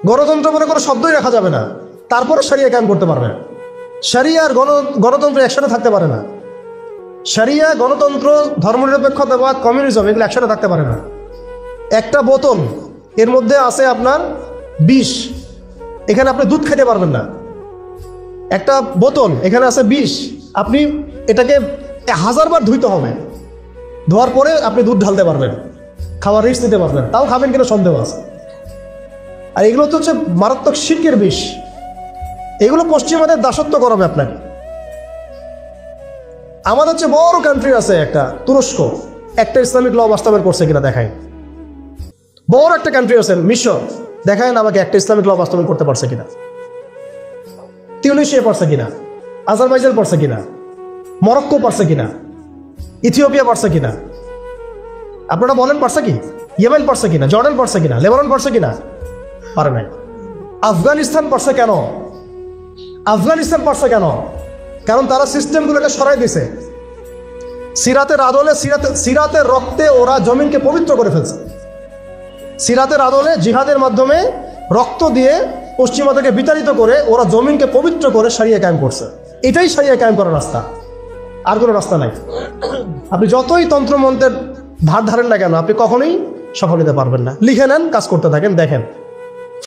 গণতন্ত্র বলে কোনো শব্দই রাখা যাবে না, তারপরে শরিয়া কায়েম করতে পারবে। শরিয়া আর গণতন্ত্র একসাথে থাকতে পারে না। শরিয়া, গণতন্ত্র, ধর্মনিরপেক্ষতাবাদ, কমিউনিজম এগুলো একসাথে থাকতে পারে না। একটা বোতল, এর মধ্যে আছে আপনার বিষ, এখানে আপনি দুধ খেতে পারবেন না। একটা বোতল, এখানে আছে বিষ, আপনি এটাকে 1000 বার ধুইতে হবে, ধোয়ার পরে আপনি দুধ ঢালতে পারবেন, খাওয়ার রিস্ক দিতে পারবেন, তাও খাবেন কিনা সন্দেহ আছে। আর এগুলো তো হচ্ছে মারাত্মক শিরকের বিষ। এগুলো পশ্চিমাদের দাসত্ব করাবে আপনাকে। আমাদের হচ্ছে বড় কান্ট্রি আছে একটা তুরস্ক, একটা ইসলামিক ল বাস্তবায়ন করছে কিনা দেখায়। বড় একটা কান্ট্রি আছে মিশর, দেখায় না আমাকে একটা ইসলামিক ল বাস্তবায়ন করতে পারছে কিনা। তিউনিসিয়া পারছে কিনা, আজারবাইজান পারছে কিনা, মরক্কো পারছে কিনা, ইথিওপিয়া পারছে কিনা, আপনারা বলেন পারছে কি? ইয়েমেন পারছে কিনা, জর্ডান পারছে কিনা, লেবানন পারছে কিনা? পারে নাই। আফগানিস্তান পারছে কেন? আফগানিস্তান পারছে কেন? কারণ তারা সিস্টেমগুলোকে সরাই দিছে। সিরাতের আদলে, সিরাতের রক্তে ওরা জমিনকে পবিত্র করে ফেলছে। সিরাতের আদলে জিহাদের মাধ্যমে রক্ত দিয়ে পশ্চিমাদেরকে বিতাড়িত করে ওরা জমিনকে পবিত্র করে শরিয়া কায়েম করছে। এটাই শরিয়া কায়েম করার রাস্তা, আর কোনো রাস্তা নাই। আপনি যতই তন্ত্রমন্ত্রের ধার ধারেন না কেন, আপনি কখনোই সফল হতে পারবেন না। লিখে নেন, কাজ করতে থাকেন, দেখেন